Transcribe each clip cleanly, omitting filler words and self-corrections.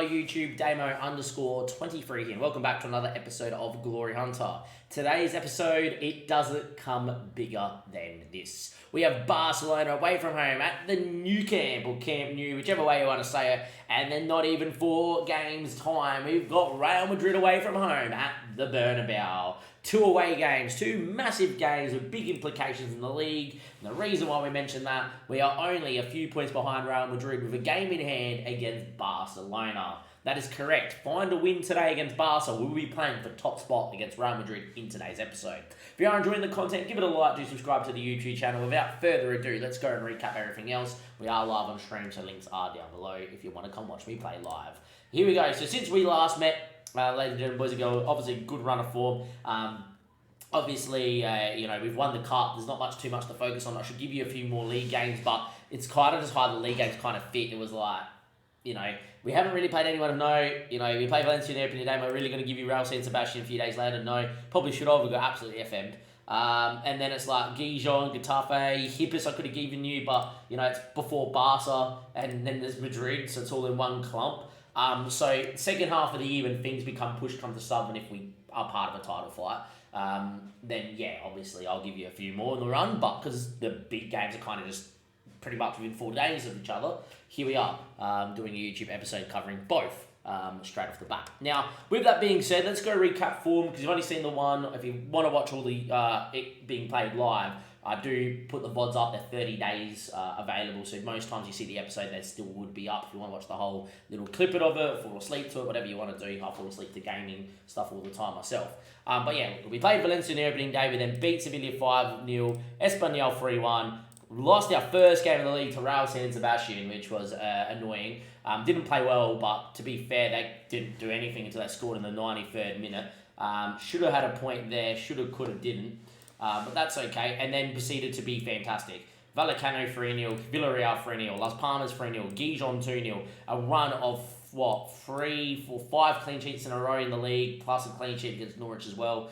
YouTube, Damo_23 here, and welcome back to another episode of Glory Hunter. Today's episode, it doesn't come bigger than this. We have Barcelona away from home at the Nou Camp, or Camp Nou, whichever way you want to say it, and then not even 4 games time, we've got Real Madrid away from home at the Bernabeu. 2 away games, 2 massive games with big implications in the league. And the reason why we mention that, we are only a few points behind Real Madrid with a game in hand against Barcelona. That is correct. Find a win today against Barca. We'll be playing for top spot against Real Madrid in today's episode. If you are enjoying the content, give it a like, do subscribe to the YouTube channel. Without further ado, let's go and recap everything else. We are live on stream, so links are down below if you want to come watch me play live. Here we go. So since we last met, ladies and gentlemen, boys and girls, obviously good run of form. Obviously, we've won the cup. There's not too much to focus on. I should give you a few more league games, but it's kind of just how the league games kind of fit. It was like, we haven't really played anyone of note. We played Valencia in the opening day. Am I really going to give you Real San Sebastian a few days later? No. Probably should have. We got absolutely FM'd. And then it's like Gijon, Getafe, Hippus I could have given you, but, it's before Barca, and then there's Madrid, so it's all in one clump. So second half of the year when things become pushed come to shove, and if we are part of a title fight, then yeah, obviously I'll give you a few more in the run, but because the big games are kind of just pretty much within 4 days of each other, here we are doing a YouTube episode covering both straight off the bat. Now, with that being said, let's go recap form, because you've only seen the one. If you want to watch all the it being played live, I do put the VODs up. They're 30 days available, so most times you see the episode, they still would be up. If you want to watch the whole little clip of it, fall asleep to it, whatever you want to do. I fall asleep to gaming stuff all the time myself. But yeah, we played Valencia in the opening day. We then beat Sevilla 5-0, Espanyol 3-1. Lost our first game of the league to Real San Sebastian, which was annoying. Didn't play well, but to be fair, they didn't do anything until they scored in the 93rd minute. Should have had a point there, should have, could have, didn't. But that's okay. And then proceeded to be fantastic. Vallecano 3-0, Villarreal 3-0, Las Palmas 3-0, Gijon 2-0. A run of 5 clean sheets in a row in the league, plus a clean sheet against Norwich as well.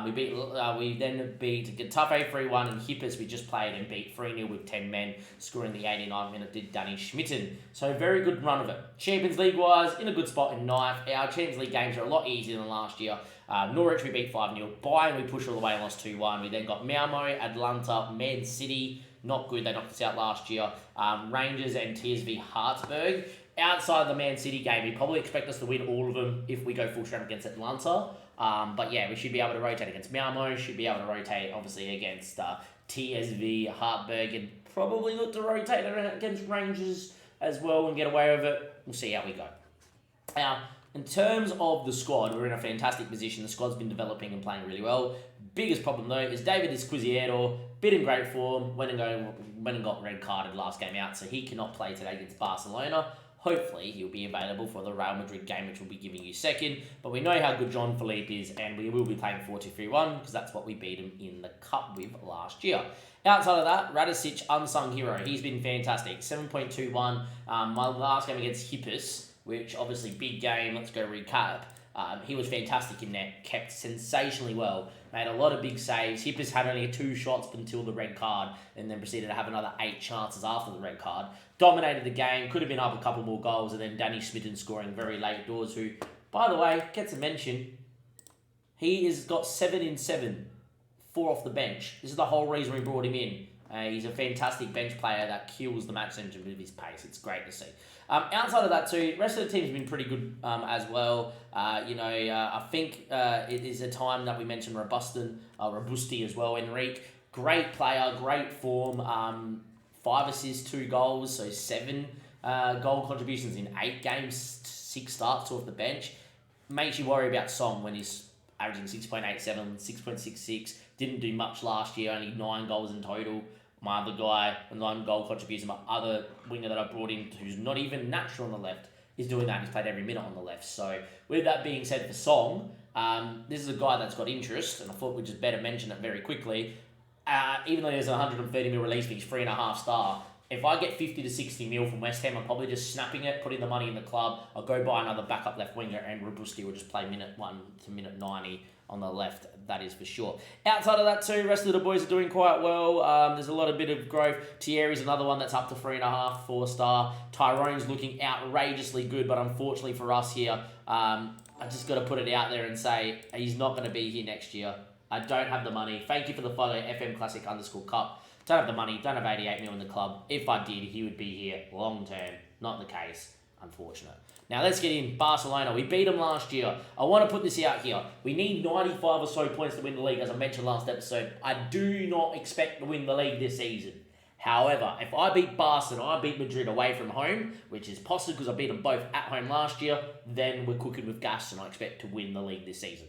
We then beat Getafe 3-1, and Hippus we just played and beat 3-0 with 10 men, scoring the 89th minute did Danny Schmitten. So very good run of it. Champions League wise, in a good spot in 9th. Our Champions League games are a lot easier than last year. Norwich we beat 5-0. Bayern we pushed all the way and lost 2-1. We then got Malmo, Atlanta, Man City. Not good, they knocked us out last year. Rangers and TSV Hartsburg. Outside of the Man City game, we probably expect us to win all of them if we go full strength against Atlanta. But yeah, we should be able to rotate against Malmo, should be able to rotate, obviously, against TSV Hartberg, and probably look to rotate against Rangers as well and get away with it. We'll see how we go. Now, in terms of the squad, we're in a fantastic position. The squad's been developing and playing really well. Biggest problem, though, is David Esquiziero, bit in great form, went and got red carded last game out, so he cannot play today against Barcelona. Hopefully, he'll be available for the Real Madrid game, which we'll be giving you second. But we know how good John Philippe is, and we will be playing 4-2-3-1, because that's what we beat him in the Cup with last year. Outside of that, Radicic, unsung hero. He's been fantastic. 7.21. My last game against Hippus, which obviously big game, let's go recap. He was fantastic in net, kept sensationally well, made a lot of big saves. Hippus had only 2 shots until the red card, and then proceeded to have another 8 chances after the red card. Dominated the game, could have been up a couple more goals, and then Danny Schmitten scoring very late doors, who, by the way, gets a mention. He has got 7 in 7, 4 off the bench. This is the whole reason we brought him in. He's a fantastic bench player that kills the match engine with his pace. It's great to see. Outside of that too, the rest of the team's been pretty good as well. I think it is a time that we mentioned Robusti as well. Enrique, great player, great form. 5 assists, 2 goals, so 7 goal contributions in 8 games, 6 starts off the bench. Makes you worry about Song when he's averaging 6.87, 6.66. Didn't do much last year, only 9 goals in total. My other guy, a 9 goal contribution, my other winger that I brought in, who's not even natural on the left, is doing that. He's played every minute on the left. So with that being said for Song, this is a guy that's got interest, and I thought we'd just better mention it very quickly. Even though there's a 130 mil release fee, he's 3.5 star. If I get 50 to 60 mil from West Ham, I'm probably just snapping it, putting the money in the club. I'll go buy another backup left winger, and Robusti will just play minute 1 to minute 90 on the left, that is for sure. Outside of that too, the rest of the boys are doing quite well. There's a lot of bit of growth. Thierry's another one that's up to 3.5, 4-star. Tyrone's looking outrageously good, but unfortunately for us here, I just got to put it out there and say he's not going to be here next year. I don't have the money. Thank you for the follow, FM Classic _ Cup. Don't have the money, don't have 88 mil in the club. If I did, he would be here long term. Not the case. Unfortunate. Now let's get in Barcelona. We beat them last year. I want to put this out here. We need 95 or so points to win the league, as I mentioned last episode. I do not expect to win the league this season. However, if I beat Barca and I beat Madrid away from home, which is possible because I beat them both at home last year, then we're cooking with gas and I expect to win the league this season.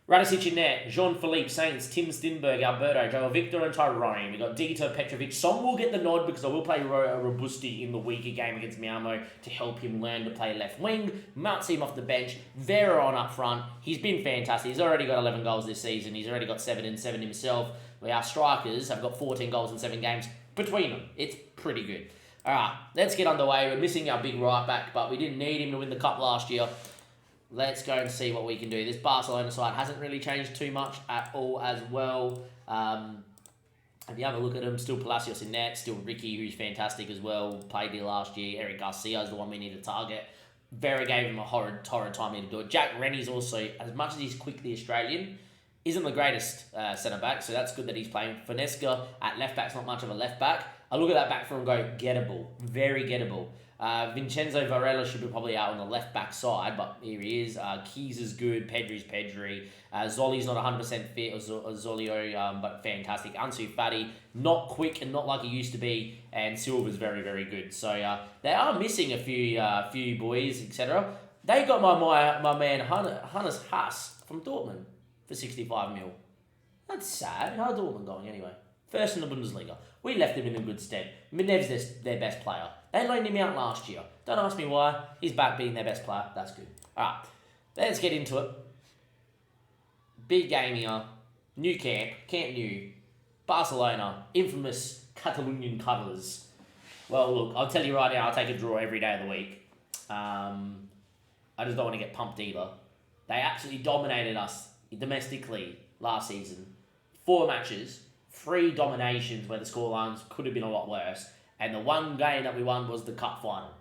Radicic in net, Jean-Philippe, Saints, Tim Stinberg, Alberto, Joel Victor and Tyrone. We've got Dieter, Petrovic. Song will get the nod because I will play Robusti in the weaker game against Malmo to help him learn to play left wing. Might see him off the bench. Vera on up front. He's been fantastic. He's already got 11 goals this season. He's already got 7 and 7 himself. Our strikers have got 14 goals in 7 games between them. It's pretty good. All right, let's get underway. We're missing our big right back, but we didn't need him to win the cup last year. Let's go and see what we can do. This Barcelona side hasn't really changed too much at all as well. If you have a look at them, still Palacios in net, still Ricky, who's fantastic as well. Played here last year. Eric Garcia is the one we need to target. Vera gave him a horrid timing to do it. Jack Rennie's also, as much as he's quickly Australian, isn't the greatest centre-back, so that's good that he's playing. Finesca at left-back's not much of a left-back. I look at that back four and go, gettable. Very gettable. Vincenzo Varela should be probably out on the left-back side, but here he is. Keys is good. Pedri's Pedri. Zoli's not 100% fit, or Zolio, but fantastic. Ansu Fati, not quick and not like he used to be. And Silva's very, very good. So they are missing a few boys, etc. They got my man Hannes Haas from Dortmund for 65 mil. That's sad. How are Dortmund going anyway? First in the Bundesliga. We left him in a good stead. Minev's their best player. They loaned him out last year. Don't ask me why. He's back being their best player. That's good. Alright, let's get into it. Big game here. New camp. Camp Nou. Barcelona. Infamous Catalonian colours. Well, look, I'll tell you right now, I'll take a draw every day of the week. I just don't want to get pumped either. They absolutely dominated us domestically last season. 4 matches. 3 dominations where the scorelines could have been a lot worse. And the one game that we won was the cup final.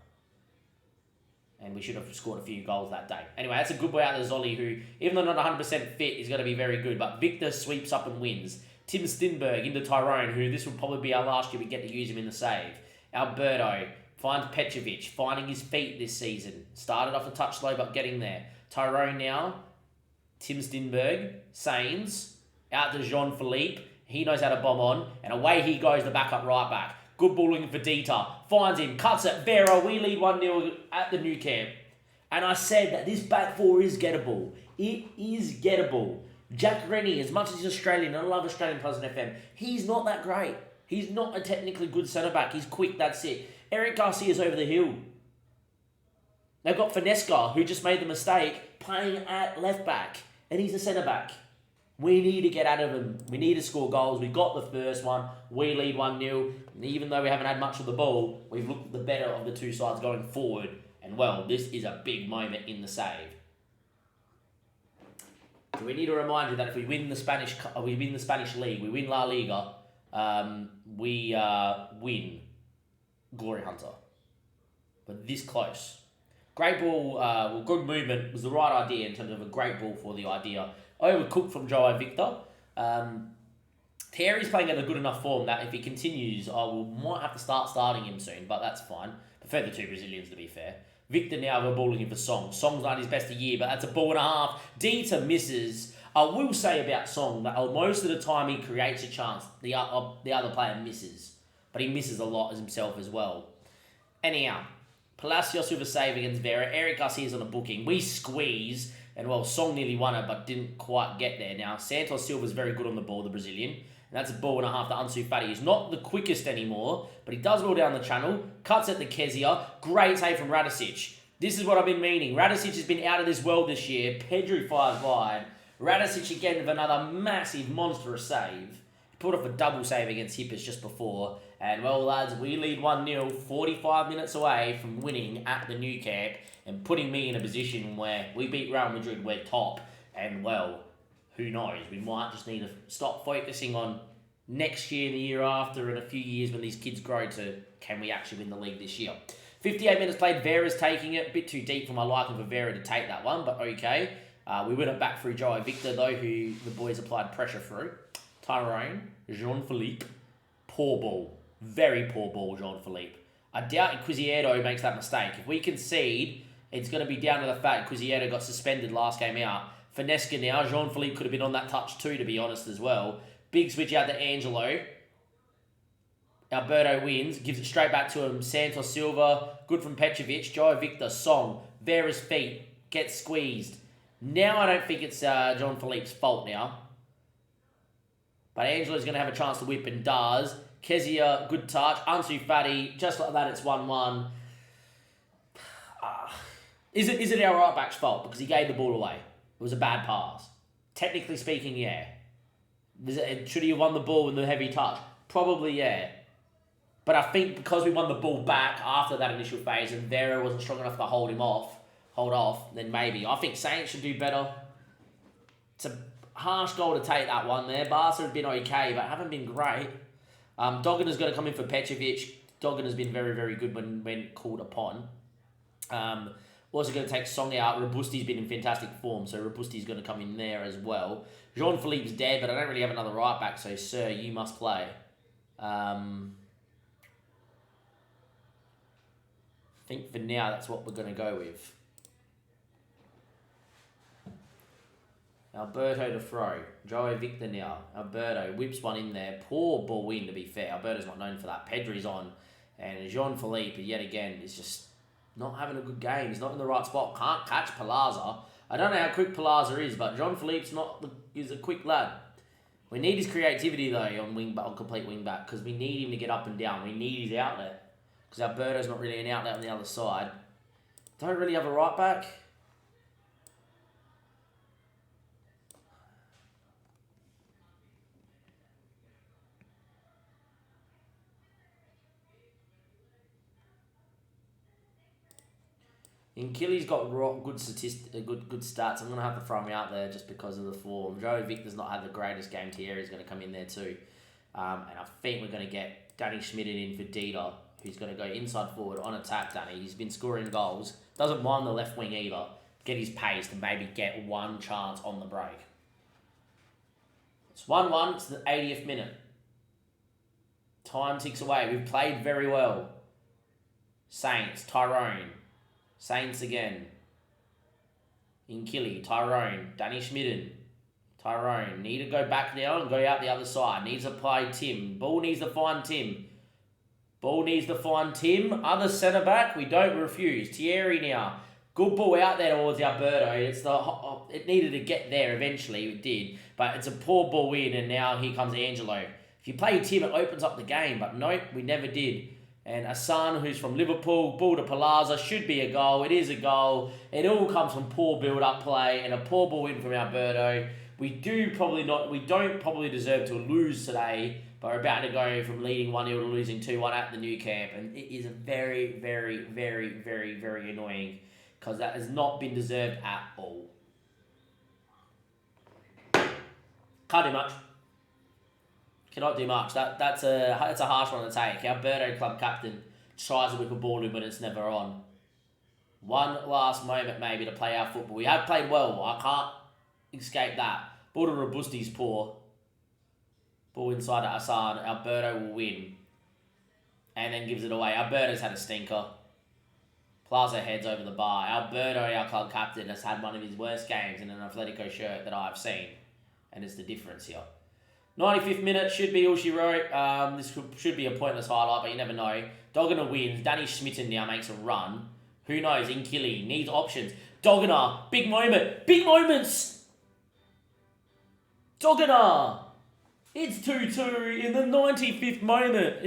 And we should have scored a few goals that day. Anyway, that's a good boy out of Zoli, who, even though not 100% fit, is going to be very good. But Victor sweeps up and wins. Tim Stinberg into Tyrone, who this will probably be our last year we get to use him in the save. Alberto finds Petrovic, finding his feet this season. Started off a touch slow, but getting there. Tyrone now. Tim Stinberg. Sainz. Out to Jean-Philippe. He knows how to bomb on. And away he goes, the backup right back. Good ball looking for Dieter. Finds him. Cuts it. Vera. We lead 1-0 at the new camp. And I said that this back four is gettable. It is gettable. Jack Rennie, as much as he's Australian, and I love Australian players in FM, he's not that great. He's not a technically good centre-back. He's quick, that's it. Eric Garcia's over the hill. They've got Finesca, who just made the mistake, playing at left-back. And he's a centre-back. We need to get out of him. We need to score goals. We got the first one. We lead 1-0. And even though we haven't had much of the ball, we've looked the better of the two sides going forward. And well, this is a big moment in the save. So we need to remind you that if we win the Spanish league, we win La Liga, we win Glory Hunter. But this close. Great ball, good movement was the right idea in terms of a great ball for the idea. Overcooked from Joao Victor. Thierry's playing at a good enough form that if he continues, might have to start starting him soon, but that's fine. Prefer the 2 Brazilians, to be fair. Victor now we're balling in for Song. Song's not his best a year, but that's a ball and a half. Dieter misses. I will say about Song that most of the time he creates a chance. The other player misses. But he misses a lot as himself as well. Anyhow, Palacios with a save against Vera. Eric Garcia's on a booking. We squeeze. And well, Song nearly won it, but didn't quite get there. Now, Santos Silva's very good on the ball, the Brazilian. And that's a ball and a half to Ansu Fati. He's not the quickest anymore, but he does roll down the channel. Cuts at the Kezia. Great save from Radicic. This is what I've been meaning. Radicic has been out of this world this year. Pedri fires wide. Radicic again with another massive, monstrous save. He put off a double save against Hippers just before. And well, lads, we lead 1-0, 45 minutes away from winning at the new camp and putting me in a position where we beat Real Madrid, we're top. And well, who knows? We might just need to stop focusing on next year, the year after, and a few years when these kids grow to, can we actually win the league this year? 58 minutes played, Vera's taking it. A bit too deep for my liking for Vera to take that one, but okay. We win it back through Joao Victor, though, who the boys applied pressure through. Tyrone, Jean-Philippe, poor ball. Very poor ball, Jean-Philippe. I doubt Quiziedo makes that mistake. If we concede, it's going to be down to the fact Quiziedo got suspended last game out. Finesca now, Jean-Philippe could have been on that touch too, to be honest, as well. Big switch out to Angelo. Alberto wins, gives it straight back to him. Santos Silva, good from Petrovic. Joao Victor, Song, Vera's feet, gets squeezed. Now I don't think it's Jean-Philippe's fault now. But Angelo's going to have a chance to whip and does. Kezia, good touch. Ansu Fati, just like that, it's 1-1. Is it our right back's fault? Because he gave the ball away. It was a bad pass. Technically speaking, yeah. Should he have won the ball with the heavy touch? Probably, yeah. But I think because we won the ball back after that initial phase and Vera wasn't strong enough to hold off, then maybe. I think Saints should do better. It's a harsh goal to take that one there. Barca have been okay, but haven't been great. Dogana's got to come in for Petrovic. Dogana's been very, very good when called upon. Also going to take Song out. Robusti's been in fantastic form, so Robusti's going to come in there as well. Jean-Philippe's dead, but I don't really have another right back, so sir, you must play. I think for now that's what we're going to go with. Alberto to throw. Joao Victor now. Alberto whips one in there. Poor ball in, to be fair. Alberto's not known for that. Pedri's on. And Jean-Philippe, yet again, is just not having a good game. He's not in the right spot. Can't catch Palazza. I don't know how quick Palazza is, but Jean-Philippe's is a quick lad. We need his creativity, though, on complete wing back, because we need him to get up and down. We need his outlet. Because Alberto's not really an outlet on the other side. Don't really have a right back. Nkili's got good stats. I'm going to have to throw him out there just because of the form. Joe Victor's not had the greatest game. Thierry's going to come in there too. And I think we're going to get Danny Schmidten in for Dida, who's going to go inside forward on attack, Danny. He's been scoring goals. Doesn't mind the left wing either. Get his pace to maybe get one chance on the break. It's 1-1. It's the 80th minute. Time ticks away. We've played very well. Saints, Tyrone. Saints again. Nkili, Tyrone, Danny Schmidten. Tyrone, need to go back now and go out the other side. Needs to play Tim. Ball needs to find Tim. Ball needs to find Tim. Other centre back, we don't refuse. Thierry now. Good ball out there towards Alberto. It needed to get there eventually. It did. But it's a poor ball in, and now here comes Angelo. If you play Tim, it opens up the game. But nope, we never did. And Hassan, who's from Liverpool, ball to Palazza, should be a goal. It is a goal. It all comes from poor build-up play and a poor ball in from Alberto. We don't probably deserve to lose today, but we're about to go from leading 1-0 to losing 2-1 at the new camp. And it is very, very, very, very, very annoying because that has not been deserved at all. Can't do much. Cannot do much. That's a harsh one to take. Alberto, club captain, tries to whip a ball in, but it's never on. One last moment maybe to play our football. We have played well. I can't escape that. Ball to Robusti's poor. Ball inside to Hassan. Alberto will win. And then gives it away. Alberto's had a stinker. Plaza heads over the bar. Alberto, our club captain, has had one of his worst games in an Atletico shirt that I've seen. And it's the difference here. 95th minute, should be all she wrote. This should be a pointless highlight, but you never know. Dogana wins. Danny Schmidten now makes a run. Who knows? Nkili needs options. Dogana, big moment. Big moments! Dogana! It's 2-2 in the 95th moment.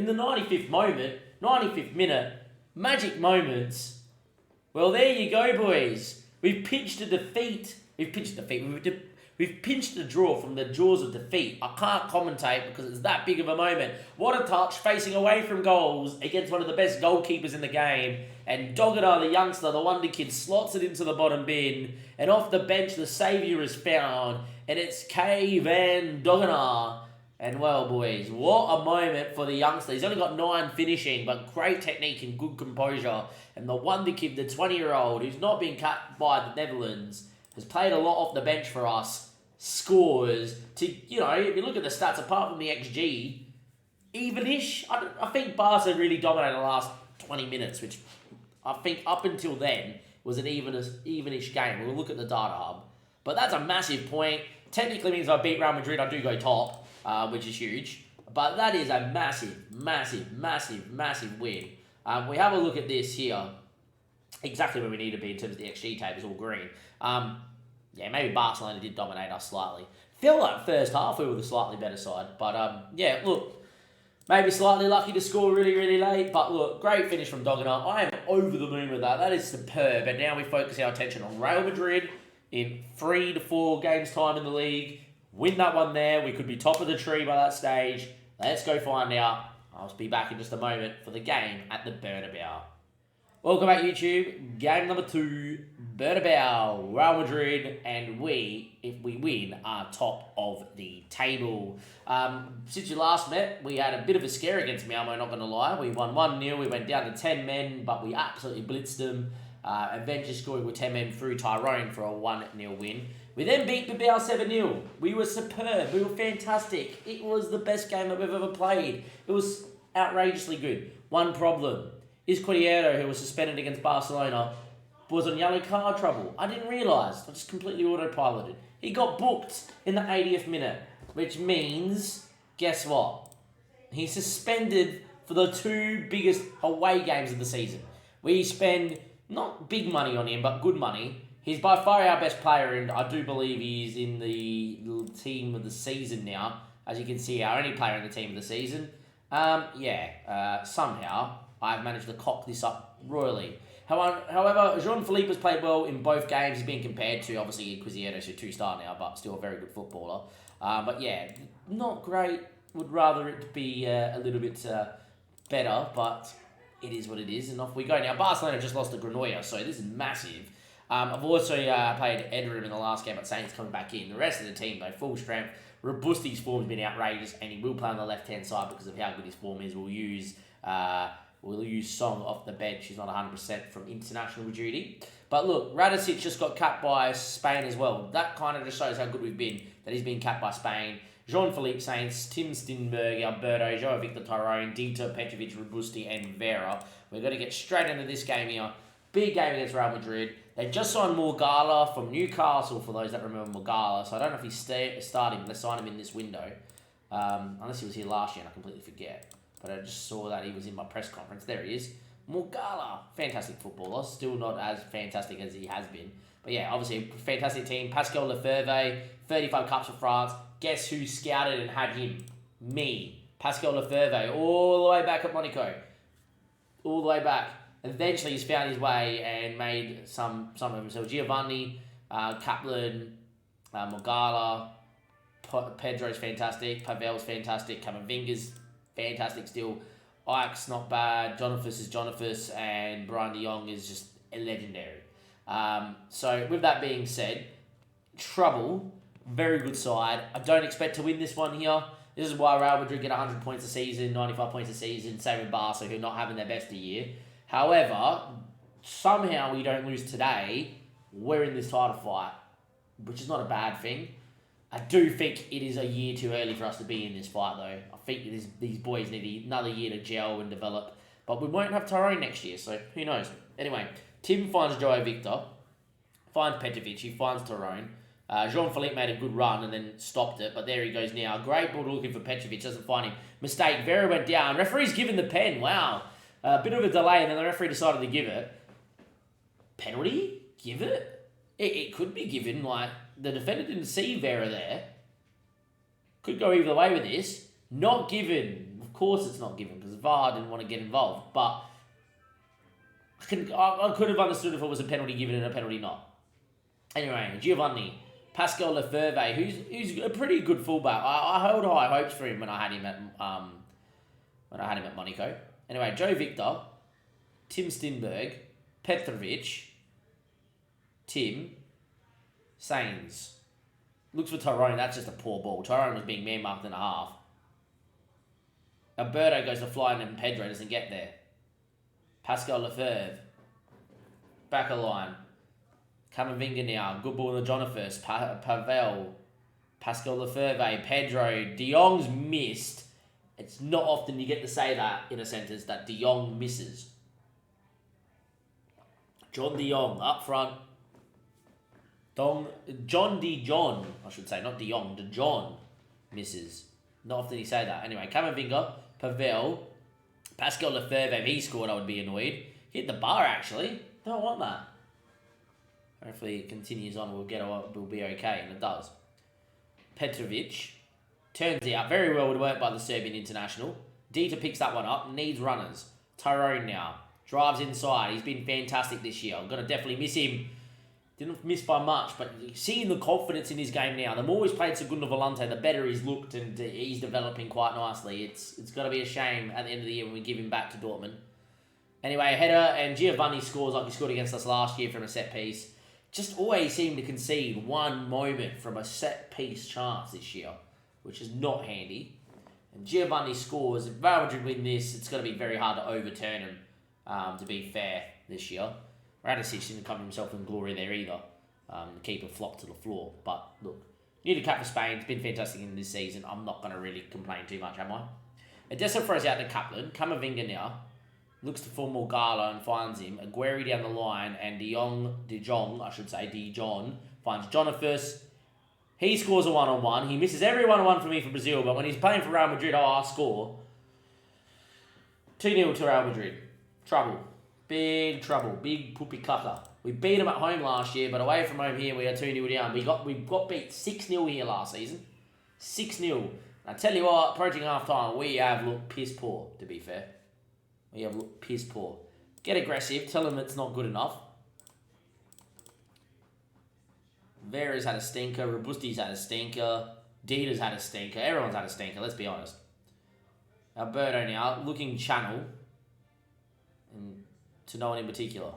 95th minute. Magic moments. Well, there you go, boys. We've pitched a defeat. We've We've pinched a draw from the jaws of defeat. I can't commentate because it's that big of a moment. What a touch, facing away from goals against one of the best goalkeepers in the game. And DOPDA, the youngster, the wonder kid, slots it into the bottom bin. And off the bench, the saviour is found. And it's K. Van Doggenaar. And well, boys, what a moment for the youngster. He's only got 9 finishing, but great technique and good composure. And the wonder kid, the 20-year-old, who's not been cut by the Netherlands, has played a lot off the bench for us, scores. If you look at the stats, apart from the XG, even-ish. I think Barca really dominated the last 20 minutes, which I think up until then was an even-ish game. We'll look at the data hub. But that's a massive point. Technically means if I beat Real Madrid, I do go top. Which is huge. But that is a massive, massive, massive, massive win. We have a look at this here. Exactly where we need to be in terms of the XG tape is all green. Maybe Barcelona did dominate us slightly. Feel like first half we were the slightly better side. But, look, maybe slightly lucky to score really, really late. But, look, great finish from Doggenaar. I am over the moon with that. That is superb. And now we focus our attention on Real Madrid in 3 to 4 games' time in the league. Win that one there. We could be top of the tree by that stage. Let's go find out. I'll be back in just a moment for the game at the Bernabeu. Welcome back, YouTube. Game number 2, Bernabeu, Real Madrid, and we, if we win, are top of the table. Since you last met, we had a bit of a scare against Malmo, not going to lie. We won 1-0. We went down to 10 men, but we absolutely blitzed them. Eventually scoring with 10 men through Tyrone for a 1-0 win. We then beat Bilbao 7-0. We were superb. We were fantastic. It was the best game that we've ever played. It was outrageously good. One problem is Cordero, who was suspended against Barcelona, was on yellow card trouble. I didn't realise. I just completely autopiloted. He got booked in the 80th minute, which means, guess what? He's suspended for the 2 biggest away games of the season. We spend not big money on him, but good money. He's by far our best player, and I do believe he's in the team of the season now. As you can see, our only player in the team of the season. Somehow, I've managed to cock this up royally. However, Jean-Philippe has played well in both games. He's been compared to, obviously, Inquisito's a 2-star now, but still a very good footballer. Not great. Would rather it be a little bit better, but it is what it is, and off we go. Now, Barcelona just lost to Granollers, so this is massive. I've also played Edrim in the last game, but Saints coming back in. The rest of the team, though, full strength. Robusti's form's been outrageous, and he will play on the left-hand side because of how good his form is. We'll use Song off the bench. He's not 100% from international duty. But look, Radicic just got capped by Spain as well. That kind of just shows how good we've been, that he's been capped by Spain. Jean-Philippe Saints, Tim Stinberg, Alberto, Joao Victor Tyrone, Dieter, Petrovic, Robusti, and Vera. We're going to get straight into this game here. Big game against Real Madrid. They just signed Morgala from Newcastle, for those that remember Morgala. So I don't know if he's starting, but they signed him in this window. Unless he was here last year and I completely forget. But I just saw that he was in my press conference. There he is. Morgala. Fantastic footballer. Still not as fantastic as he has been. But yeah, obviously a fantastic team. Pascal Lefebvre, 35 caps for France. Guess who scouted and had him? Me. Pascal Lefebvre. All the way back at Monaco. All the way back. Eventually he's found his way and made some of himself. Giovanni, Kaplan, Morgala, Pedro's fantastic, Pavel's fantastic, Camavinga's fantastic still, Ike's not bad, Jonathan is Jonathan, and Brian de Jong is just legendary. So with that being said, trouble, very good side. I don't expect to win this one here. This is why Real Madrid get 100 points a season, 95 points a season, same with Barca, who are not having their best year. However, somehow we don't lose today, we're in this title fight, which is not a bad thing. I do think it is a year too early for us to be in this fight, though. I think these boys need another year to gel and develop. But we won't have Tyrone next year, so who knows. Anyway, Tim finds Joao Victor, finds Petrovic, he finds Tyrone. Jean-Philippe made a good run and then stopped it, but there he goes now. Great ball looking for Petrovic, doesn't find him. Mistake, Vera went down. Referee's given the pen, wow. A bit of a delay, and then the referee decided to give it. Penalty? Give it? It could be given. Like, the defender didn't see Vera there. Could go either way with this. Not given. Of course it's not given, because VAR didn't want to get involved. But I could have understood if it was a penalty given and a penalty not. Anyway, Giovanni. Pascal Lefebvre, who's a pretty good fullback. I held high hopes for him when I had him at Monaco. Anyway, Joe Victor, Tim Stinberg, Petrovic, Tim, Sains. Looks for Tyrone, that's just a poor ball. Tyrone was being man-marked in a half. Alberto goes to flying and Pedro doesn't get there. Pascal Lefebvre. Back of line. Camavinga now. Good ball in the Jonifus. Pavel. Pascal Lefebvre. Pedro. De Jong's missed. It's not often you get to say that in a sentence that De Jong misses. John De Jong up front. John De Jong, I should say, not De Jong. De Jong misses. Not often you say that. Anyway, Camavinga, Pavel, Pascal Lefebvre, if he scored, I would be annoyed. Hit the bar, actually. Don't want that. Hopefully it continues on. We'll be okay, and it does. Petrovic turns out very well worked by the Serbian international. Dita picks that one up. Needs runners. Tyrone now drives inside. He's been fantastic this year. I'm gonna definitely miss him. Didn't miss by much, but seeing the confidence in his game now. The more he's played Segundo Volante, the better he's looked, and he's developing quite nicely. It's got to be a shame at the end of the year when we give him back to Dortmund. Anyway, header, and Giovanni scores like he scored against us last year from a set piece. Just always seem to concede one moment from a set piece chance this year, which is not handy. And Giovanni scores. If Real Madrid win this, it's going to be very hard to overturn him, to be fair, this year. Radicic didn't cover himself in glory there either. The keeper flopped to the floor. But look, new to cap for Spain. It's been fantastic in this season. I'm not going to really complain too much, am I? Odessa throws out to Kaplan. Camavinga now. Looks to form Morgala and finds him. Aguero down the line. And De Jong finds Jonifus. He scores a one-on-one. He misses every one-on-one for me for Brazil. But when he's playing for Real Madrid, I'll score. 2-0 to Real Madrid. Trouble. Big trouble. Big poopy cucker. We beat them at home last year, but away from home here, we are 2-0 down. We got beat 6-0 here last season. 6-0. I tell you what, approaching half-time, we have looked piss poor, to be fair. We have looked piss poor. Get aggressive. Tell them it's not good enough. Vera's had a stinker. Robusti's had a stinker. Dita's had a stinker. Everyone's had a stinker, let's be honest. Alberto now, looking channel. And to no one in particular.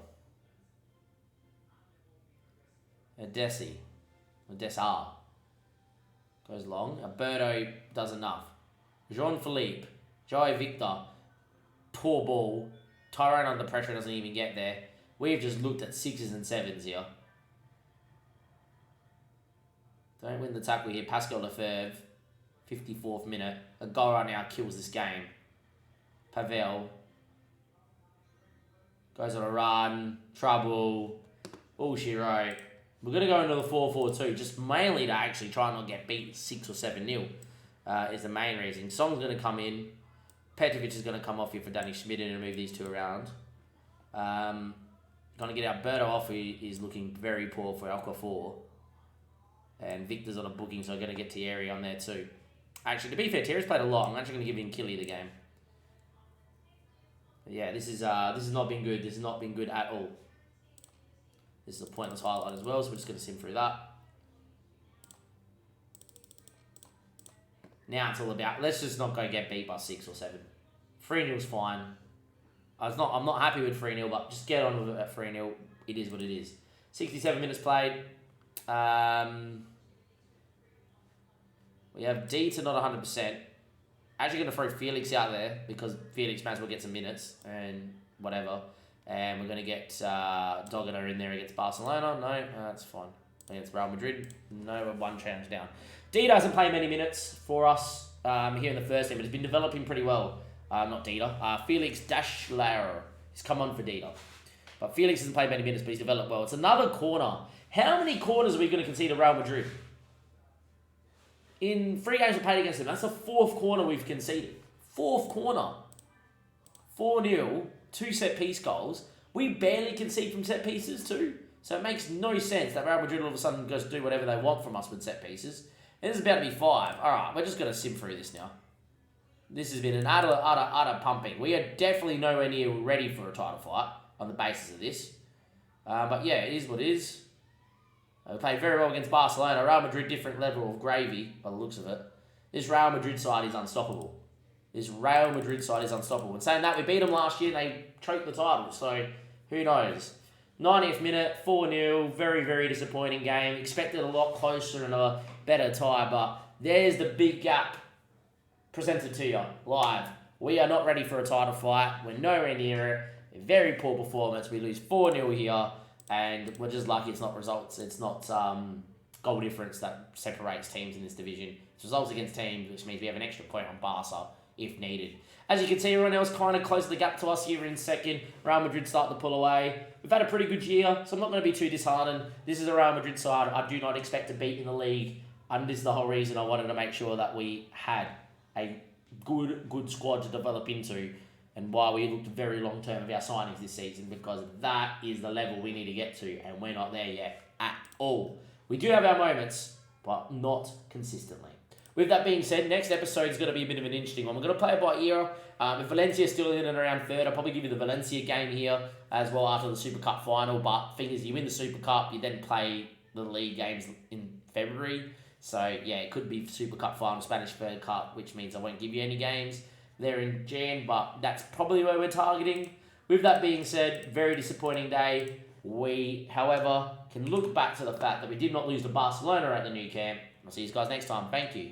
Odessa goes long. Alberto does enough. Jean-Philippe. Joey Victor. Poor ball. Tyrone under pressure doesn't even get there. We've just looked at 6s and 7s here. Don't win the tackle here. Pascal Lefebvre. 54th minute. A goal right now kills this game. Pavel. Goes on a run. Trouble. All she wrote. We're going to go into the 4-4-2, just mainly to actually try and not get beat 6 or 7-0 is the main reason. Song's going to come in. Petrovic is going to come off here for Danny Schmidt and move these two around. Going to get Alberto off, who is looking very poor for Okafor. And Victor's on a booking, so I'm going to get Thierry on there too. Actually, to be fair, Thierry's played a lot. I'm actually going to give him Killy the game. But yeah, this has not been good. This has not been good at all. This is a pointless highlight as well, so we're just going to sim through that. Now it's all about, let's just not go get beat by 6 or 7. 3-0's fine. I'm not happy with 3-0, but just get on with it at 3-0. It is what it is. 67 minutes played. We have D to not 100%. Actually going to throw Felix out there because Felix might as well get some minutes and whatever. And we're going to get Dogger in there against Barcelona. No, that's fine. Against Real Madrid. No, we're one challenge down. D doesn't play many minutes for us here in the first team, but he's been developing pretty well. Not Dita. Felix Dashler. He's come on for Dita. But Felix hasn't played many minutes, but he's developed well. It's another corner. How many corners are we going to concede to Real Madrid? In 3 games we played against them, that's the 4th corner we've conceded. 4th corner. 4-0. 2 set-piece goals. We barely concede from set pieces too. So it makes no sense that Real Madrid all of a sudden goes to do whatever they want from us with set pieces. And this is about to be 5. Alright, we're just going to sim through this now. This has been an utter pumping. We are definitely nowhere near ready for a title fight on the basis of this. But yeah, it is what it is. We played very well against Barcelona. Real Madrid, different level of gravy by the looks of it. This Real Madrid side is unstoppable. And saying that, we beat them last year and they choked the title. So, who knows? 90th minute, 4-0. Very, very disappointing game. Expected a lot closer and a better tie. But there's the big gap presented to you live. We are not ready for a title fight. We're nowhere near it. A very poor performance. We lose 4-0 here. And we're just lucky it's not results. It's not goal difference that separates teams in this division. It's results against teams, which means we have an extra point on Barca if needed. As you can see, everyone else kind of closed the gap to us here in second. Real Madrid start to pull away. We've had a pretty good year, so I'm not going to be too disheartened. This is a Real Madrid side I do not expect to beat in the league. And this is the whole reason I wanted to make sure that we had a good squad to develop into, and why we looked very long term of our signings this season, because that is the level we need to get to, and we're not there yet at all. We do have our moments, but not consistently. With that being said, next episode is going to be a bit of an interesting one. We're going to play it by ear. If Valencia is still in and around third, I'll probably give you the Valencia game here as well after the Super Cup final. But thing is, you win the Super Cup, you then play the league games in February. So, yeah, it could be Super Cup final, Spanish Third Cup, which means I won't give you any games there in Jan, but that's probably where we're targeting. With that being said, very disappointing day. We, however, can look back to the fact that we did not lose to Barcelona at the new camp. I'll see you guys next time. Thank you.